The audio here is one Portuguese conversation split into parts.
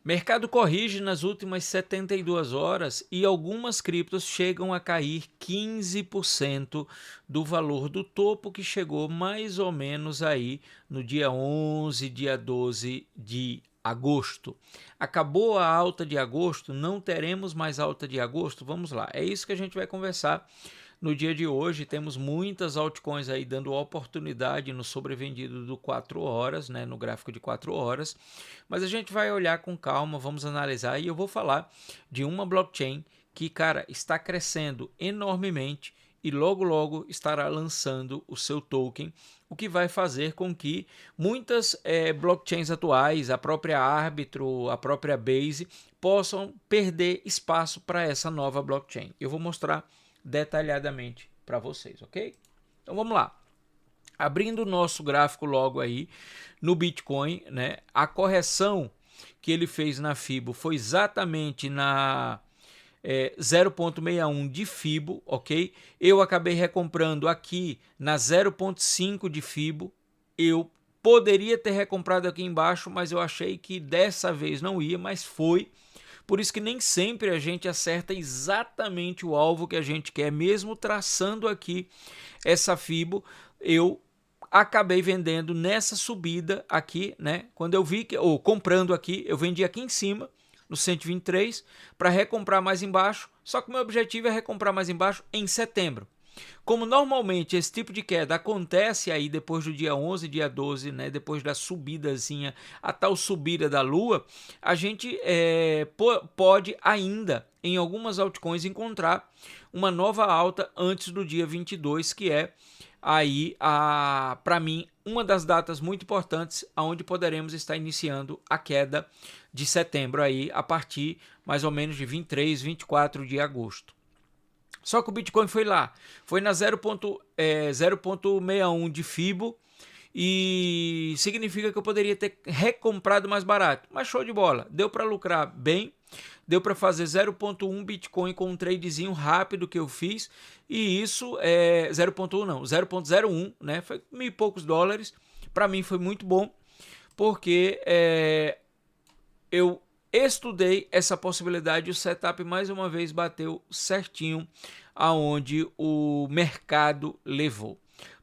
Mercado corrige nas últimas 72 horas e algumas criptos chegam a cair 15% do valor do topo que chegou mais ou menos aí no dia 11, dia 12 de agosto. Acabou a alta de agosto? Não teremos mais alta de agosto? Vamos lá, é isso que a gente vai conversar no dia de hoje. Temos muitas altcoins aí dando oportunidade no sobrevendido do 4 horas, né, no gráfico de 4 horas, mas a gente vai olhar com calma, vamos analisar e eu vou falar de uma blockchain que, cara, está crescendo enormemente e logo logo estará lançando o seu token, o que vai fazer com que muitas blockchains atuais, a própria Arbitrum, a própria Base, possam perder espaço para essa nova blockchain. Eu vou mostrar detalhadamente para vocês, ok? Então vamos lá. Abrindo o nosso gráfico logo aí no Bitcoin, né? A correção que ele fez na FIBO foi exatamente na 0,61 de FIBO, ok? Eu acabei recomprando aqui na 0,5 de FIBO. Eu poderia ter recomprado aqui embaixo, mas eu achei que dessa vez não ia, mas foi. Por isso que nem sempre a gente acerta exatamente o alvo que a gente quer, mesmo traçando aqui essa FIBO. Eu acabei vendendo nessa subida aqui, né? Quando eu vi que, ou comprando aqui, eu vendi aqui em cima, no 123, para recomprar mais embaixo. Só que o meu objetivo é recomprar mais embaixo em setembro. Como normalmente esse tipo de queda acontece aí depois do dia 11, dia 12, né, depois da subidazinha, a tal subida da lua, a gente pode ainda, em algumas altcoins, encontrar uma nova alta antes do dia 22, que é aí, para mim, uma das datas muito importantes onde poderemos estar iniciando a queda de setembro aí, a partir mais ou menos de 23, 24 de agosto. Só que o Bitcoin foi lá, foi na 0,61 de FIBO e significa que eu poderia ter recomprado mais barato. Mas show de bola, deu para lucrar bem, deu para fazer 0,1 Bitcoin com um tradezinho rápido que eu fiz e isso é 0,1 não, 0,01, né? Foi mil e poucos dólares. Para mim foi muito bom porque eu estudei essa possibilidade e o setup mais uma vez bateu certinho aonde o mercado levou.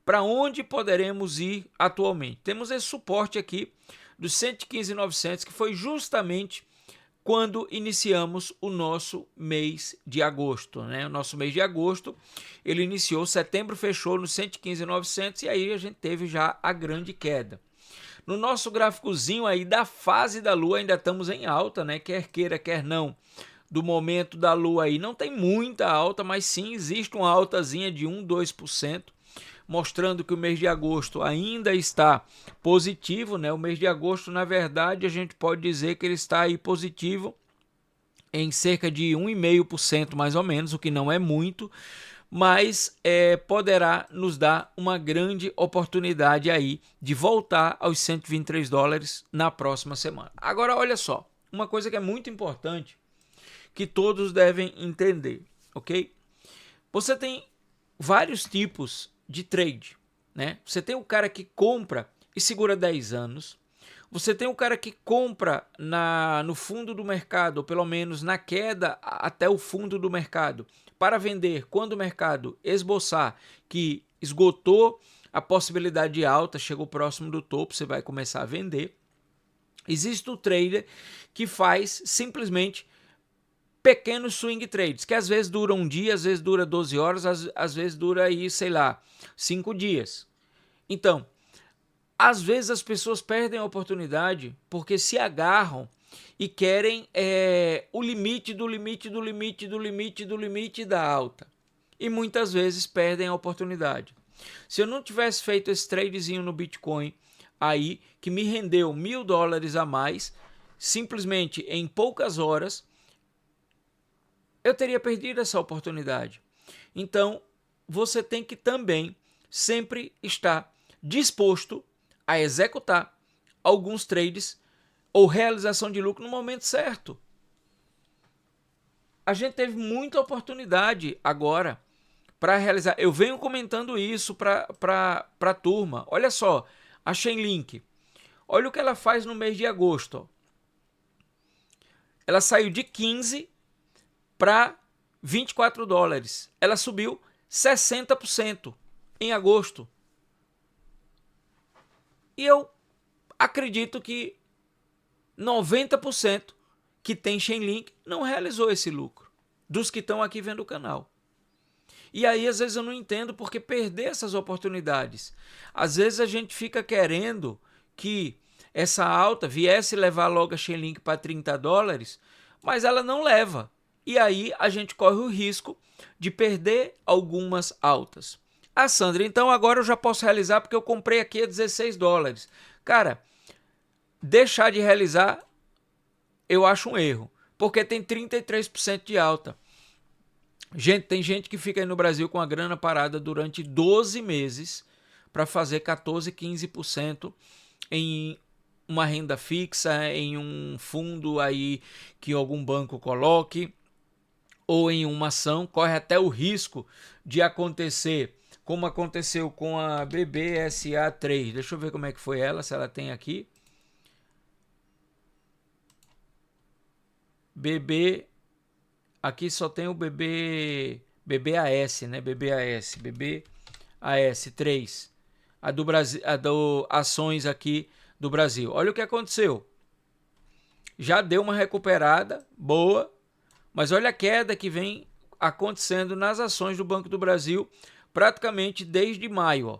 Para onde poderemos ir atualmente? Temos esse suporte aqui dos 115.900, que foi justamente quando iniciamos o nosso mês de agosto, né? O nosso mês de agosto, ele iniciou, setembro fechou no 115.900 e aí a gente teve já a grande queda. No nosso gráficozinho aí da fase da lua, ainda estamos em alta, né? Quer queira, quer não. Do momento da lua aí não tem muita alta, mas sim existe uma altazinha de 1, 2%, mostrando que o mês de agosto ainda está positivo, né? O mês de agosto, na verdade, a gente pode dizer que ele está aí positivo em cerca de 1,5% mais ou menos, o que não é muito, mas poderá nos dar uma grande oportunidade aí de voltar aos 123 dólares na próxima semana. Agora, olha só, uma coisa que é muito importante, que todos devem entender, ok? Você tem vários tipos de trade, né? Você tem o cara que compra e segura 10 anos, você tem o cara que compra no fundo do mercado, ou pelo menos na queda até o fundo do mercado, para vender quando o mercado esboçar que esgotou a possibilidade de alta, chegou próximo do topo, você vai começar a vender. Existe o trader que faz simplesmente pequenos swing trades, que às vezes duram um dia, às vezes dura 12 horas, às vezes dura aí, sei lá, 5 dias. Então, às vezes as pessoas perdem a oportunidade porque se agarram e querem o limite do limite do limite do limite do limite da alta. E muitas vezes perdem a oportunidade. Se eu não tivesse feito esse tradezinho no Bitcoin aí, que me rendeu $1.000 a mais, simplesmente em poucas horas, eu teria perdido essa oportunidade. Então, você tem que também sempre estar disposto a executar alguns trades ou realização de lucro no momento certo. A gente teve muita oportunidade agora para realizar. Eu venho comentando isso para a turma. Olha só, a Chainlink. Olha o que ela faz no mês de agosto. ela saiu de 15 para 24 dólares. Ela subiu 60% em agosto. E eu acredito que 90% que tem Chainlink não realizou esse lucro, dos que estão aqui vendo o canal. E aí, às vezes, eu não entendo porque perder essas oportunidades. Às vezes a gente fica querendo que essa alta viesse levar logo a Chainlink para 30 dólares, mas ela não leva. E aí a gente corre o risco de perder algumas altas. Ah, Sandra, então agora eu já posso realizar porque eu comprei aqui a 16 dólares. Cara, deixar de realizar eu acho um erro, porque tem 33% de alta. Gente, tem gente que fica aí no Brasil com a grana parada durante 12 meses para fazer 14, 15% em uma renda fixa, em um fundo aí que algum banco coloque, ou em uma ação. Corre até o risco de acontecer, como aconteceu com a BBSA3. Deixa eu ver como é que foi ela, se ela tem aqui. Aqui só tem o BBAS, né? BBAS 3. A do Brasil, a do ações aqui do Brasil. Olha o que aconteceu. Já deu uma recuperada boa, mas olha a queda que vem acontecendo nas ações do Banco do Brasil praticamente desde maio. Ó.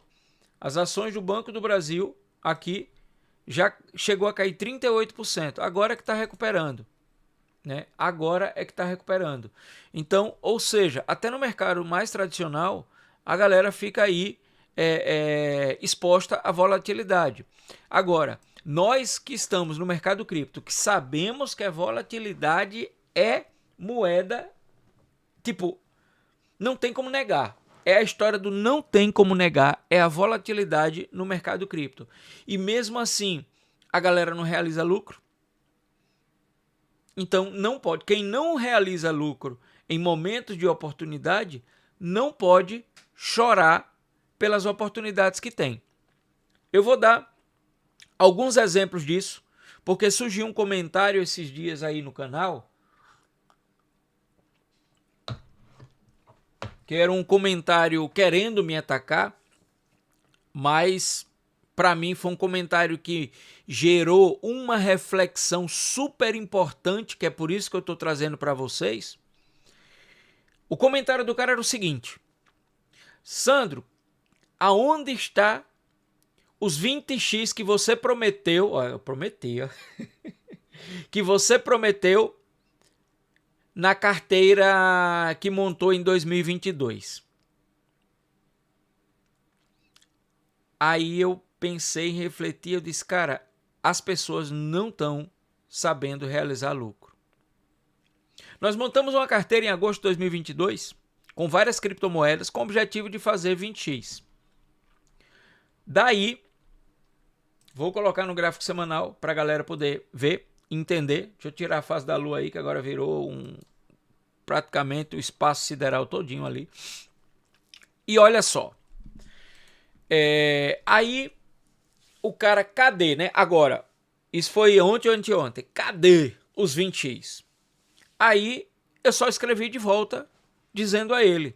As ações do Banco do Brasil aqui já chegou a cair 38%. Agora é que está recuperando. Né? Agora é que está recuperando. Então, ou seja, até no mercado mais tradicional, a galera fica aí exposta à volatilidade. Agora, nós que estamos no mercado cripto, que sabemos que a volatilidade é moeda, tipo, não tem como negar. É a história do não tem como negar, é a volatilidade no mercado cripto. E mesmo assim, a galera não realiza lucro. Então, não pode. Quem não realiza lucro em momentos de oportunidade, não pode chorar pelas oportunidades que tem. Eu vou dar alguns exemplos disso, porque surgiu um comentário esses dias aí no canal, que era um comentário querendo me atacar, mas para mim foi um comentário que gerou uma reflexão super importante, que é por isso que eu estou trazendo para vocês. O comentário do cara era o seguinte: Sandro, aonde está os 20x que você prometeu? Ó, eu prometi, ó, que você prometeu na carteira que montou em 2022. Aí eu pensei em refletir, eu disse, cara, as pessoas não estão sabendo realizar lucro. Nós montamos uma carteira em agosto de 2022 com várias criptomoedas com o objetivo de fazer 20x. Daí, vou colocar no gráfico semanal para a galera poder ver, entender. Deixa eu tirar a fase da lua aí, que agora virou praticamente o espaço sideral todinho ali. E olha só. Aí o cara, cadê, né? Agora, isso foi ontem ou anteontem. Cadê os 20x? Aí eu só escrevi de volta dizendo a ele: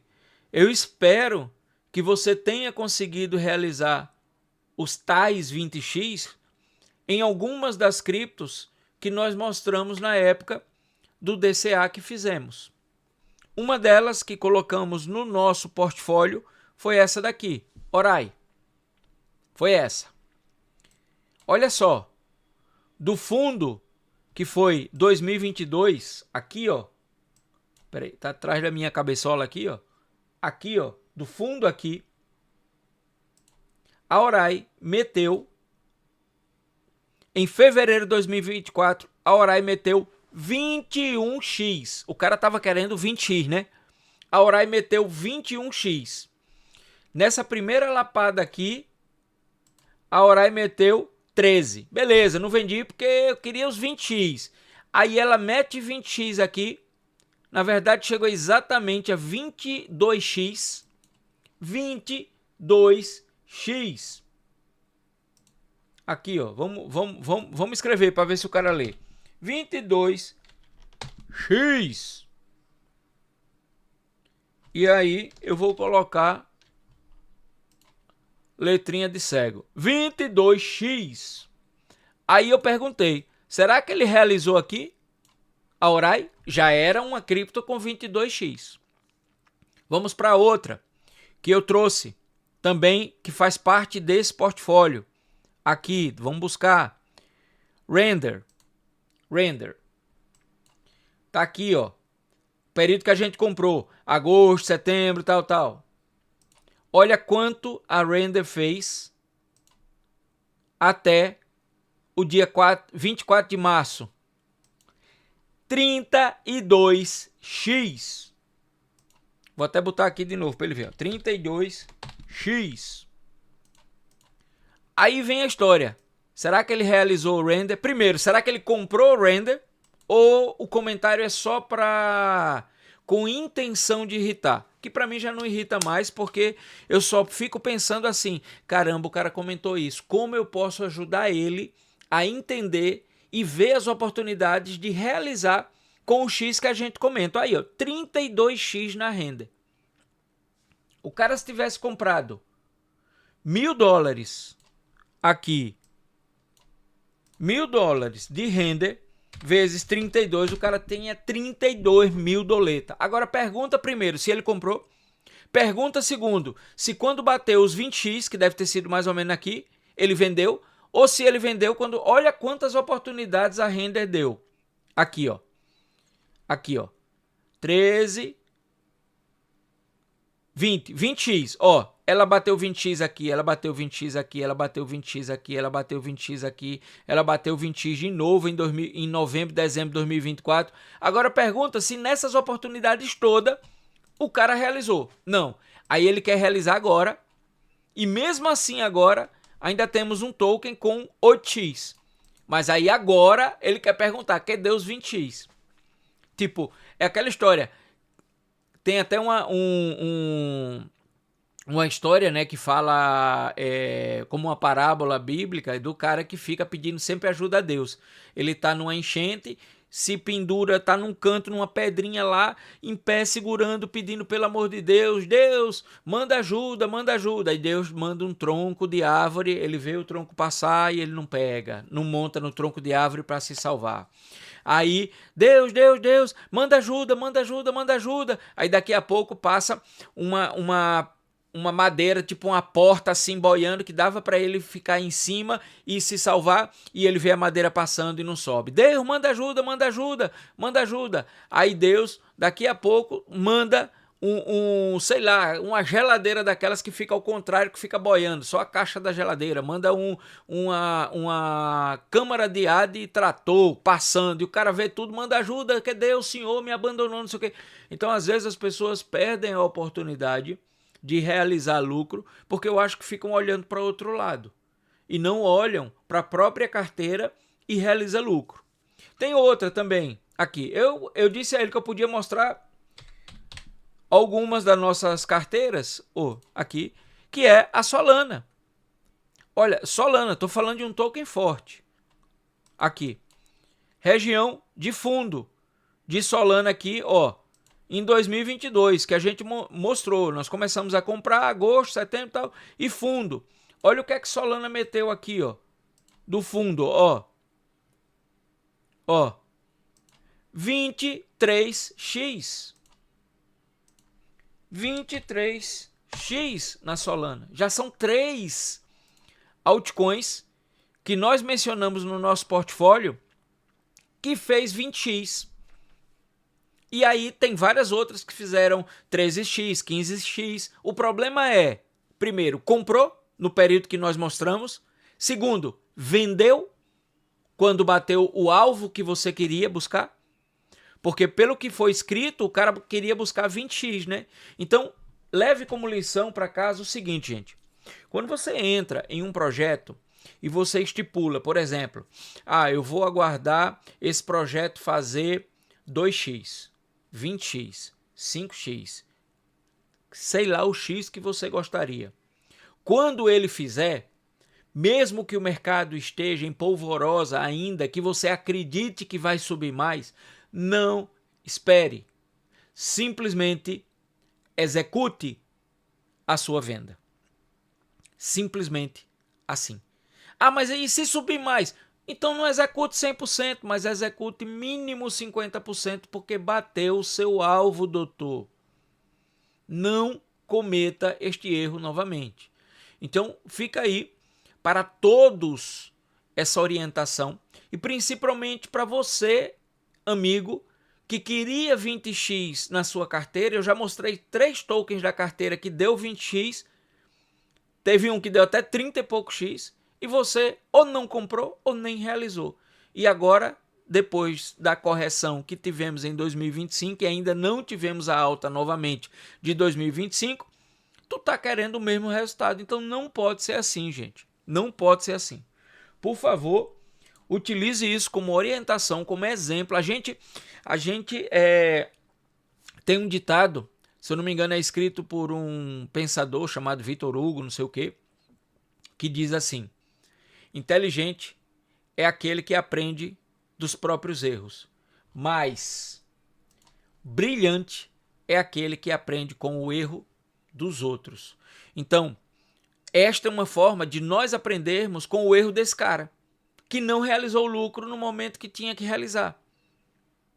eu espero que você tenha conseguido realizar os tais 20x em algumas das criptos que nós mostramos na época do DCA que fizemos. Uma delas que colocamos no nosso portfólio foi essa daqui, Orai. Foi essa. Olha só, do fundo que foi 2022, aqui ó, peraí, tá atrás da minha cabeçola aqui ó, do fundo aqui, a Orai meteu, em fevereiro de 2024, a Orai meteu 21x, o cara tava querendo 20x, né? A Orai meteu 21x. Nessa primeira lapada aqui, a Orai meteu 13. Beleza, não vendi porque eu queria os 20x. Aí ela mete 20x aqui. Na verdade, chegou exatamente a 22x. 22x. Aqui, ó. Vamos escrever para ver se o cara lê. 22x. X. E aí eu vou colocar letrinha de cego. 22x. Aí eu perguntei, será que ele realizou aqui? A Aurai já era uma cripto com 22x. Vamos para outra que eu trouxe também, que faz parte desse portfólio. Aqui, vamos buscar Render. Tá aqui, ó. Período que a gente comprou, agosto, setembro, tal. Olha quanto a Render fez até o dia 24 de março. 32x. Vou até botar aqui de novo para ele ver. 32x. Aí vem a história. Será que ele realizou o render? Primeiro, será que ele comprou o render? Ou o comentário é só com intenção de irritar? Que para mim já não irrita mais, porque eu só fico pensando assim, caramba, o cara comentou isso. Como eu posso ajudar ele a entender e ver as oportunidades de realizar com o X que a gente comenta. Aí, ó, 32x na renda. O cara, se tivesse comprado $1.000 aqui, $1.000 de render, vezes 32, o cara tem 32 mil doleta. Agora pergunta primeiro se ele comprou. Pergunta segundo, se quando bateu os 20x, que deve ter sido mais ou menos aqui, ele vendeu. Ou se ele vendeu quando... Olha quantas oportunidades a render deu. Aqui, ó. Aqui, ó. 13... 20x, ó, ela bateu 20x aqui, ela bateu 20x aqui, ela bateu 20x aqui, ela bateu 20x aqui, ela bateu 20x de novo em novembro, dezembro de 2024. Agora pergunta se nessas oportunidades todas o cara realizou. Não, aí ele quer realizar agora, e mesmo assim agora ainda temos um token com 8x. Mas aí agora ele quer perguntar, cadê os 20x? Tipo, é aquela história... Tem até uma história, né, que fala como uma parábola bíblica do cara que fica pedindo sempre ajuda a Deus. Ele tá numa enchente, se pendura, tá num canto, numa pedrinha lá, em pé, segurando, pedindo pelo amor de Deus, Deus, manda ajuda, manda ajuda. Aí Deus manda um tronco de árvore, ele vê o tronco passar e ele não pega, não monta no tronco de árvore para se salvar. Aí, Deus, manda ajuda, manda ajuda, manda ajuda. Aí daqui a pouco passa uma madeira, tipo uma porta assim boiando, que dava para ele ficar em cima e se salvar, e ele vê a madeira passando e não sobe. Deus, manda ajuda, manda ajuda, manda ajuda. Aí Deus, daqui a pouco, manda sei lá, uma geladeira daquelas que fica ao contrário, que fica boiando, só a caixa da geladeira, manda uma câmara de ar de trator passando, e o cara vê tudo, manda ajuda, que Deus, o Senhor me abandonou, não sei o quê. Então, às vezes, as pessoas perdem a oportunidade de realizar lucro, porque eu acho que ficam olhando para outro lado, e não olham para a própria carteira e realizam lucro. Tem outra também, aqui, eu disse a ele que eu podia mostrar algumas das nossas carteiras, aqui, que é a Solana. Olha, Solana, estou falando de um token forte. Aqui, região de fundo de Solana aqui, ó, em 2022, que a gente mostrou. Nós começamos a comprar agosto, setembro e tal, e fundo. Olha o que é que Solana meteu aqui, ó, do fundo, ó. 23x. 23x na Solana. Já são 3 altcoins que nós mencionamos no nosso portfólio que fez 20x. E aí tem várias outras que fizeram 13x, 15x. O problema é, primeiro, comprou no período que nós mostramos. Segundo, vendeu quando bateu o alvo que você queria buscar. Porque pelo que foi escrito, o cara queria buscar 20x, né? Então, leve como lição para casa o seguinte, gente. Quando você entra em um projeto e você estipula, por exemplo, eu vou aguardar esse projeto fazer 2x, 20x, 5x, sei lá o x que você gostaria. Quando ele fizer, mesmo que o mercado esteja em polvorosa ainda, que você acredite que vai subir mais, não espere. Simplesmente execute a sua venda. Simplesmente assim. Ah, mas aí se subir mais? Então não execute 100%, mas execute mínimo 50%, porque bateu o seu alvo, doutor. Não cometa este erro novamente. Então fica aí para todos essa orientação e principalmente para você, amigo, que queria 20x na sua carteira. Eu já mostrei 3 tokens da carteira que deu 20x, teve um que deu até 30 e pouco x, e você ou não comprou ou nem realizou. E agora, depois da correção que tivemos em 2025 e ainda não tivemos a alta novamente de 2025, tu tá querendo o mesmo resultado. Então não pode ser assim, gente. Não pode ser assim. Por favor, utilize isso como orientação, como exemplo. A gente tem um ditado, se eu não me engano é escrito por um pensador chamado Vitor Hugo, não sei o quê, que diz assim: inteligente é aquele que aprende dos próprios erros, mas brilhante é aquele que aprende com o erro dos outros. Então, esta é uma forma de nós aprendermos com o erro desse cara, que não realizou o lucro no momento que tinha que realizar.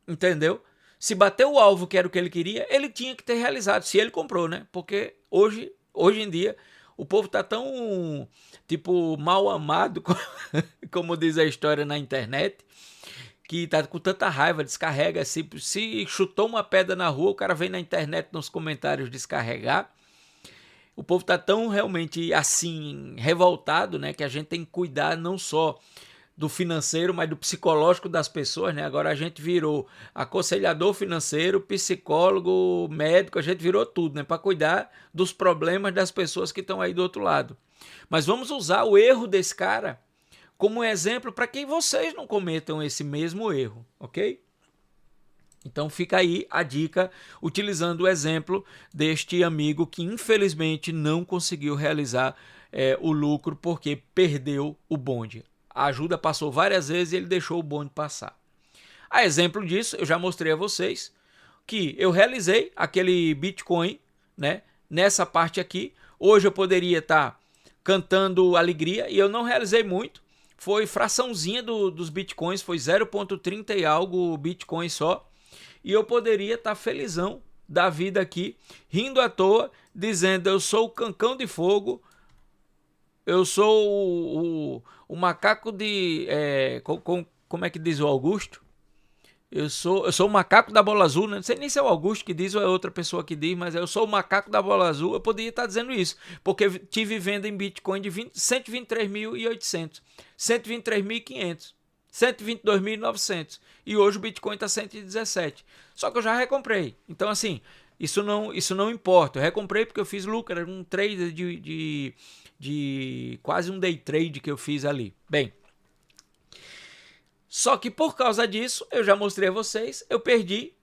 Entendeu? Se bateu o alvo que era o que ele queria, ele tinha que ter realizado, se ele comprou, né? Porque hoje em dia, o povo tá tão, tipo, mal amado, como diz a história na internet, que tá com tanta raiva, descarrega, se chutou uma pedra na rua, o cara vem na internet nos comentários descarregar. O povo tá tão realmente assim, revoltado, né? Que a gente tem que cuidar não só do financeiro, mas do psicológico das pessoas, né? Agora a gente virou aconselhador financeiro, psicólogo, médico, a gente virou tudo, né? Para cuidar dos problemas das pessoas que estão aí do outro lado. Mas vamos usar o erro desse cara como exemplo para que vocês não cometam esse mesmo erro, ok? Então fica aí a dica, utilizando o exemplo deste amigo que infelizmente não conseguiu realizar o lucro porque perdeu o bonde. A ajuda passou várias vezes e ele deixou o bonde passar. A exemplo disso, eu já mostrei a vocês que eu realizei aquele Bitcoin, né, nessa parte aqui. Hoje eu poderia estar cantando alegria e eu não realizei muito. Foi fraçãozinha dos Bitcoins, foi 0,30 e algo Bitcoin só. E eu poderia estar felizão da vida aqui, rindo à toa, dizendo: eu sou o cancão de fogo, eu sou o macaco de... como é que diz o Augusto? Eu sou o macaco da bola azul, né? Não sei nem se é o Augusto que diz ou é outra pessoa que diz, mas eu sou o macaco da bola azul. Eu poderia estar dizendo isso, porque tive venda em Bitcoin de 123.800, 123.500, 122.900 e hoje o Bitcoin está 117. Só que eu já recomprei. Então, assim, isso não importa. Eu recomprei porque eu fiz lucro, era um trade de quase um day trade que eu fiz ali. Bem, só que por causa disso, eu já mostrei a vocês, eu perdi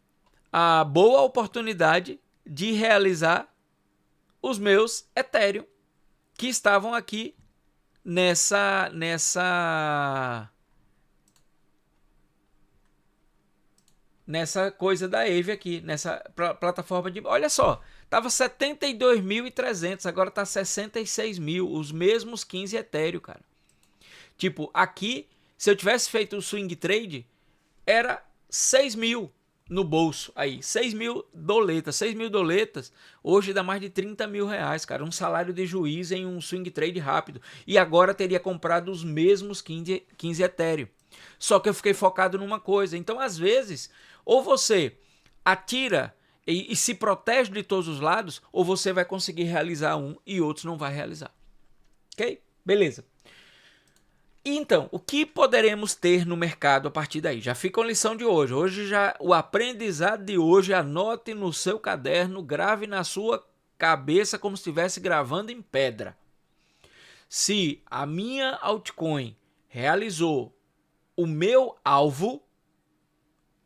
a boa oportunidade de realizar os meus Ethereum que estavam aqui nessa coisa da Aave aqui, nessa plataforma de... Olha só, tava 72.300, agora tá 66.000, os mesmos 15 Ethereum, cara. Tipo, aqui, se eu tivesse feito o swing trade, era 6.000 no bolso aí, 6.000 doletas, 6.000 doletas, hoje dá mais de 30 mil reais, cara, um salário de juiz em um swing trade rápido, e agora teria comprado os mesmos 15 Ethereum, só que eu fiquei focado numa coisa. Então às vezes, ou você atira e se protege de todos os lados, ou você vai conseguir realizar um e outros não vai realizar, ok? Beleza. Então, o que poderemos ter no mercado a partir daí? Já fica a lição de hoje. Hoje já o aprendizado de hoje, anote no seu caderno, grave na sua cabeça como se estivesse gravando em pedra. Se a minha altcoin realizou o meu alvo,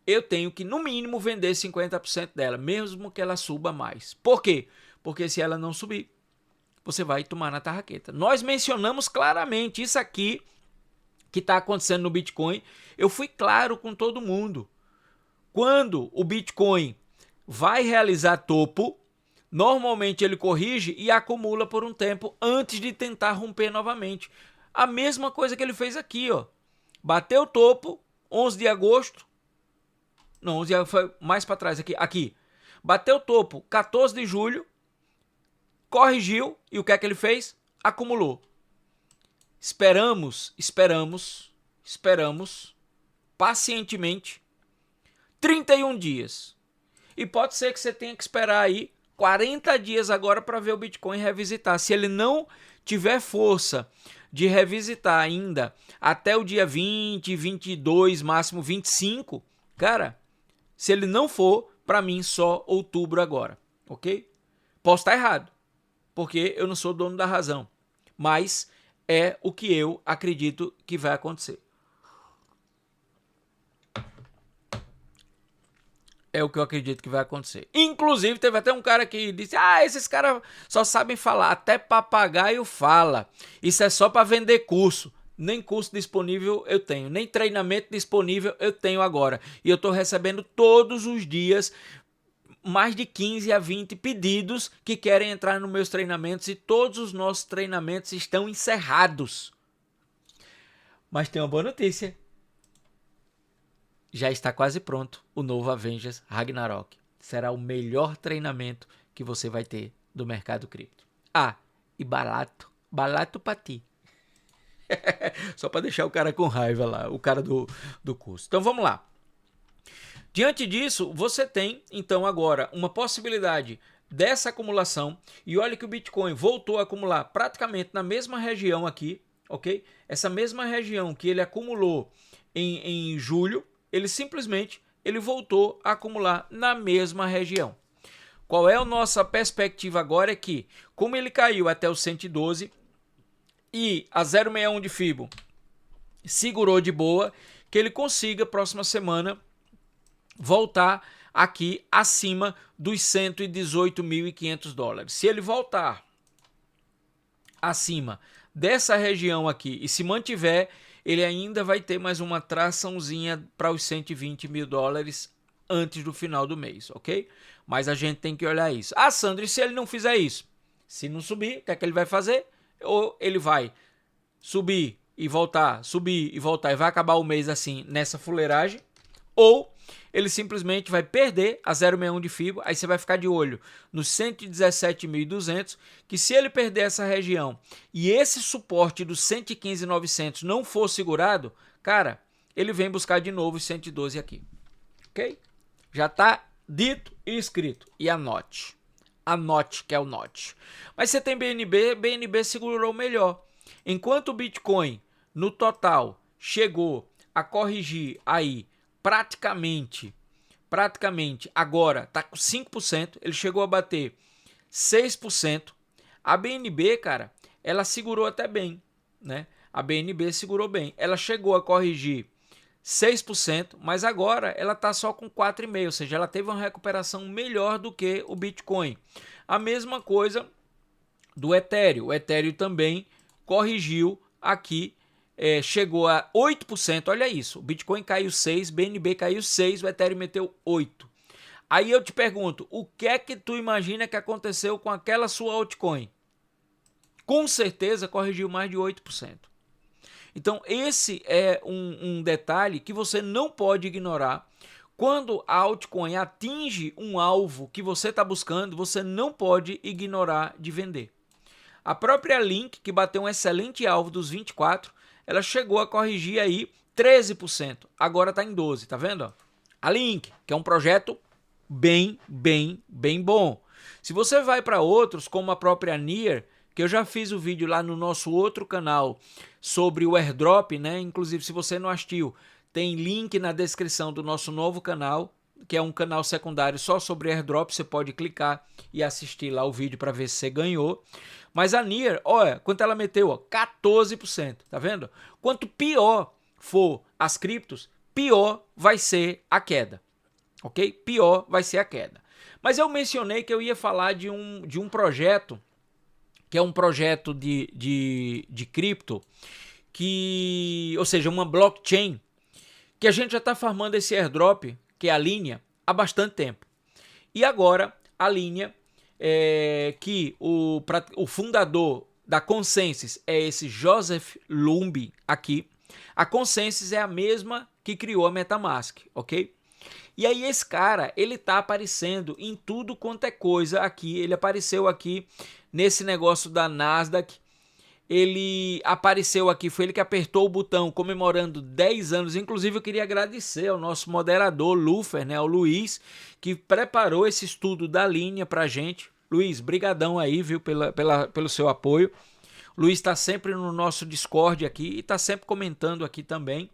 eu tenho que no mínimo vender 50% dela, mesmo que ela suba mais. Por quê? Porque se ela não subir, você vai tomar na tarraqueta. Nós mencionamos claramente isso aqui que está acontecendo no Bitcoin. Eu fui claro com todo mundo. Quando o Bitcoin vai realizar topo, normalmente ele corrige e acumula por um tempo antes de tentar romper novamente. A mesma coisa que ele fez aqui, ó. Bateu o topo, 11 de agosto. Não, 11 de agosto foi mais para trás aqui. Bateu o topo, 14 de julho. Corrigiu e o que é que ele fez? Acumulou. Esperamos pacientemente 31 dias. E pode ser que você tenha que esperar aí 40 dias agora para ver o Bitcoin revisitar. Se ele não tiver força de revisitar ainda até o dia 20, 22, máximo 25, cara, se ele não for, para mim só outubro agora, ok? Posso estar errado, porque eu não sou dono da razão, mas é o que eu acredito que vai acontecer. É o que eu acredito que vai acontecer. Inclusive, teve até um cara que disse: esses caras só sabem falar, até papagaio fala. Isso é só para vender curso. Nem curso disponível eu tenho, nem treinamento disponível eu tenho agora. E eu estou recebendo todos os dias mais de 15 a 20 pedidos que querem entrar nos meus treinamentos e todos os nossos treinamentos estão encerrados. Mas tem uma boa notícia. Já está quase pronto o novo Avengers Ragnarok. Será o melhor treinamento que você vai ter do mercado cripto. E barato. Barato pra ti. Só para deixar o cara com raiva lá, o cara do curso. Então vamos lá. Diante disso, você tem então agora uma possibilidade dessa acumulação. E olha que o Bitcoin voltou a acumular praticamente na mesma região aqui, ok? Essa mesma região que ele acumulou em julho, ele simplesmente voltou a acumular na mesma região. Qual é a nossa perspectiva agora? É que, como ele caiu até o 112 e a 0,61 de FIBO segurou de boa, que ele consiga, próxima semana, voltar aqui acima dos 118.500 dólares. Se ele voltar acima dessa região aqui e se mantiver, ele ainda vai ter mais uma traçãozinha para os 120 mil dólares antes do final do mês, ok? Mas a gente tem que olhar isso. Sandro, e se ele não fizer isso? Se não subir, o que é que ele vai fazer? Ou ele vai subir e voltar e vai acabar o mês assim, nessa fuleiragem, ou ele simplesmente vai perder a 0,61 de FIBO, aí você vai ficar de olho nos 117.200, que se ele perder essa região e esse suporte dos 115.900 não for segurado, cara, ele vem buscar de novo os 112 aqui, ok? Já está dito e escrito, e anote que é o note. Mas você tem BNB segurou melhor, enquanto o Bitcoin no total chegou a corrigir aí praticamente agora está com 5%, ele chegou a bater 6%. A BNB, cara, ela segurou até bem, né? A BNB segurou bem. Ela chegou a corrigir 6%, mas agora ela está só com 4,5%, ou seja, ela teve uma recuperação melhor do que o Bitcoin. A mesma coisa do Ethereum. O Ethereum também corrigiu aqui, chegou a 8%, olha isso, o Bitcoin caiu 6%, BNB caiu 6%, o Ethereum meteu 8%. Aí eu te pergunto, o que é que tu imagina que aconteceu com aquela sua altcoin? Com certeza corrigiu mais de 8%. Então esse é um detalhe que você não pode ignorar. Quando a altcoin atinge um alvo que você está buscando, você não pode ignorar de vender. A própria Link, que bateu um excelente alvo dos 24%, ela chegou a corrigir aí 13%. Agora está em 12%, tá vendo? A Link, que é um projeto bem bom. Se você vai para outros, como a própria Near, que eu já fiz o vídeo lá no nosso outro canal sobre o airdrop, né? Inclusive, se você não assistiu, tem link na descrição do nosso novo canal, que é um canal secundário só sobre airdrop. Você pode clicar e assistir lá o vídeo para ver se você ganhou. Mas a Near, olha, quanto ela meteu? 14%, tá vendo? Quanto pior for as criptos, pior vai ser a queda, ok? Pior vai ser a queda. Mas eu mencionei que eu ia falar de um projeto, que é um projeto de cripto, ou seja, uma blockchain, que a gente já está farmando esse airdrop, que é a Linea, há bastante tempo. E agora a Linea, que o fundador da Consensys é esse Joseph Lubin aqui. A Consensys é a mesma que criou a MetaMask, ok? E aí esse cara, ele tá aparecendo em tudo quanto é coisa aqui. Ele apareceu aqui nesse negócio da Nasdaq. Ele apareceu aqui, foi ele que apertou o botão comemorando 10 anos. Inclusive eu queria agradecer ao nosso moderador Lufer, né, ao Luiz, que preparou esse estudo da Linea pra gente. Luiz, brigadão aí, viu, pelo seu apoio. O Luiz está sempre no nosso Discord aqui e está sempre comentando aqui também.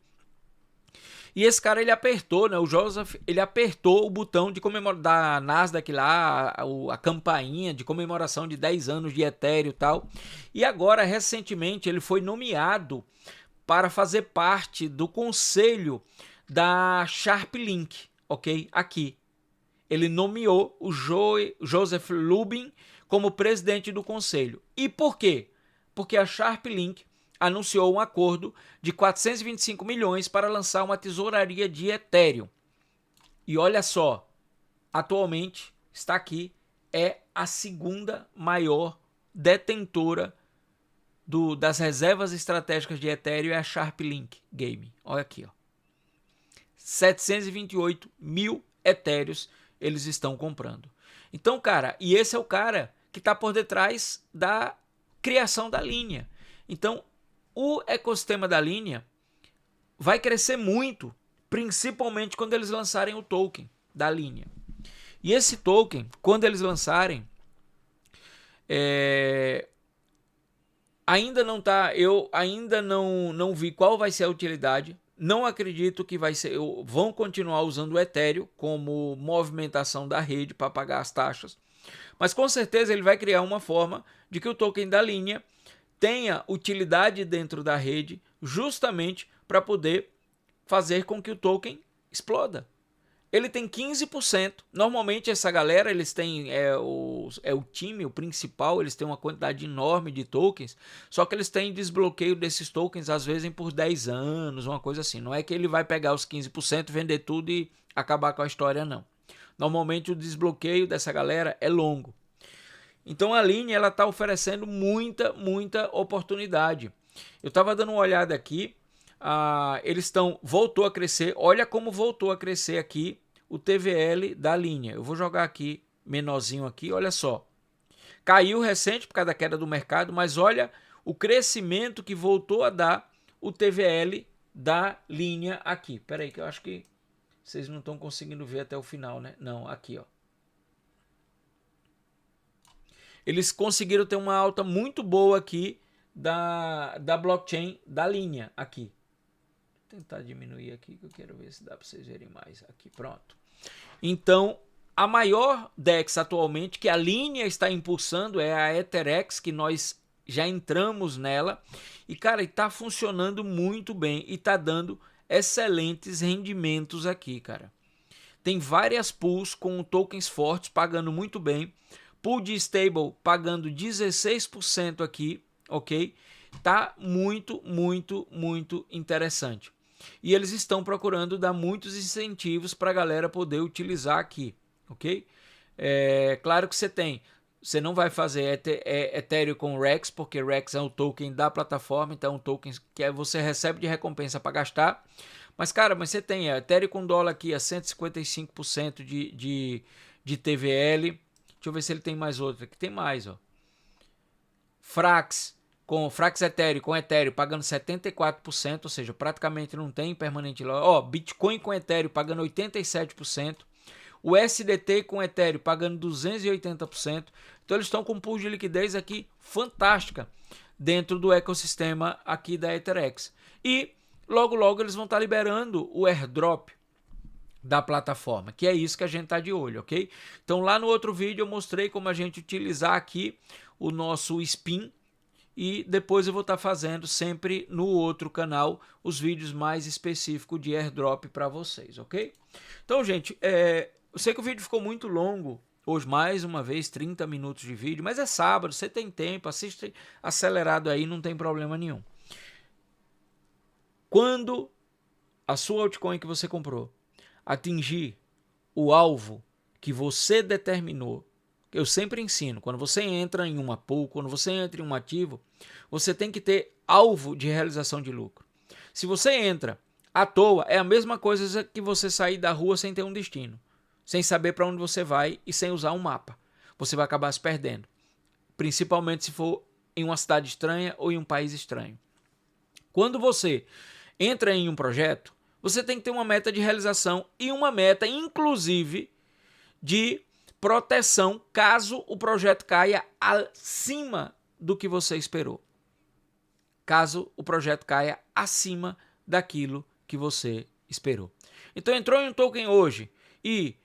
E esse cara, ele apertou, né, o Joseph, ele apertou o botão de comemorar da Nasdaq lá, a campainha de comemoração de 10 anos de Ethereum e tal. E agora, recentemente, ele foi nomeado para fazer parte do conselho da SharpLink, ok? Aqui. Ele nomeou o Joseph Lubin como presidente do conselho. E por quê? Porque a SharpLink anunciou um acordo de 425 milhões para lançar uma tesouraria de Ethereum. E olha só, atualmente está aqui, é a segunda maior detentora das reservas estratégicas de Ethereum, é a SharpLink Gaming. Olha aqui, ó. 728 mil Ethereums eles estão comprando. Então, cara, e esse é o cara que está por detrás da criação da Linea. Então, o ecossistema da Linea vai crescer muito, principalmente quando eles lançarem o token da Linea. E esse token, quando eles lançarem, ainda não tá, eu ainda não vi qual vai ser a utilidade. Não acredito que vão continuar usando o Ethereum como movimentação da rede para pagar as taxas. Mas com certeza ele vai criar uma forma de que o token da Linea tenha utilidade dentro da rede, justamente para poder fazer com que o token exploda. Ele tem 15%. Normalmente essa galera, eles têm o time, o principal, eles têm uma quantidade enorme de tokens, só que eles têm desbloqueio desses tokens às vezes por 10 anos, uma coisa assim. Não é que ele vai pegar os 15%, vender tudo e acabar com a história, não. Normalmente o desbloqueio dessa galera é longo. Então a Linea, ela está oferecendo muita oportunidade. Eu estava dando uma olhada aqui, voltou a crescer. Olha como voltou a crescer aqui o TVL da Linea. Eu vou jogar aqui, menorzinho aqui, olha só. Caiu recente por causa da queda do mercado, mas olha o crescimento que voltou a dar o TVL da Linea aqui. Espera aí que eu acho que vocês não estão conseguindo ver até o final, né? Não, aqui, ó. Eles conseguiram ter uma alta muito boa aqui da blockchain da Linea aqui. Vou tentar diminuir aqui que eu quero ver se dá para vocês verem mais. Aqui, pronto. Então, a maior DEX atualmente que a Linea está impulsando é a EtherX, que nós já entramos nela. E, cara, está funcionando muito bem e está dando excelentes rendimentos aqui, cara. Tem várias pools com tokens fortes pagando muito bem. Pool de stable pagando 16% aqui, ok? Tá muito interessante. E eles estão procurando dar muitos incentivos para a galera poder utilizar aqui, ok? Claro que você não vai fazer Ethereum com Rex, porque Rex é um token da plataforma, então é um token que você recebe de recompensa para gastar. Mas, cara, você tem Ethereum com dólar aqui a 155% de TVL. Deixa eu ver se ele tem mais outra. Aqui tem mais, ó. Frax Ethereum com Ethereum pagando 74%, ou seja, praticamente não tem permanente lá. Ó, Bitcoin com Ethereum pagando 87%. O SDT com Ethereum pagando 280%. Então eles estão com um pool de liquidez aqui fantástica dentro do ecossistema aqui da EtherX. E logo eles vão estar liberando o airdrop da plataforma, que é isso que a gente está de olho, ok? Então lá no outro vídeo eu mostrei como a gente utilizar aqui o nosso spin e depois eu vou estar fazendo sempre no outro canal os vídeos mais específicos de airdrop para vocês, ok? Então, gente, eu sei que o vídeo ficou muito longo hoje, mais uma vez 30 minutos de vídeo, mas é sábado, você tem tempo, assiste acelerado aí, não tem problema nenhum. Quando a sua altcoin que você comprou atingir o alvo que você determinou, eu sempre ensino, quando você entra em uma pool, quando você entra em um ativo, você tem que ter alvo de realização de lucro. Se você entra à toa, é a mesma coisa que você sair da rua sem ter um destino, sem saber para onde você vai e sem usar um mapa. Você vai acabar se perdendo, principalmente se for em uma cidade estranha ou em um país estranho. Quando você entra em um projeto, você tem que ter uma meta de realização e uma meta, inclusive, de proteção caso o projeto caia acima do que você esperou. Caso o projeto caia acima daquilo que você esperou. Então entrou em um token hoje e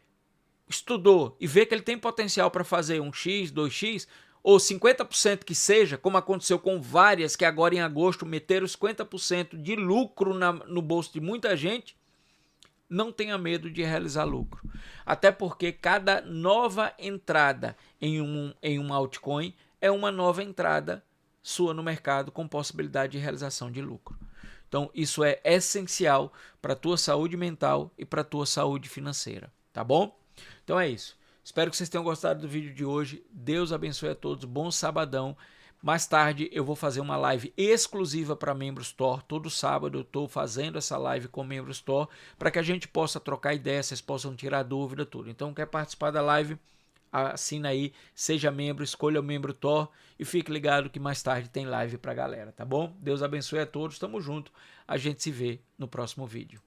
estudou e vê que ele tem potencial para fazer 1x, 2x ou 50% que seja, como aconteceu com várias que agora em agosto meteram 50% de lucro no bolso de muita gente, não tenha medo de realizar lucro. Até porque cada nova entrada em um altcoin é uma nova entrada sua no mercado com possibilidade de realização de lucro. Então, isso é essencial para a tua saúde mental e para a tua saúde financeira, tá bom? Então é isso. Espero que vocês tenham gostado do vídeo de hoje. Deus abençoe a todos. Bom sabadão. Mais tarde eu vou fazer uma live exclusiva para Membros Store. Todo sábado eu estou fazendo essa live com Membros Store para que a gente possa trocar ideias, vocês possam tirar dúvida, tudo. Então, quer participar da live? Assina aí, seja membro, escolha o membro Thor e fique ligado que mais tarde tem live pra galera, tá bom? Deus abençoe a todos, tamo junto, a gente se vê no próximo vídeo.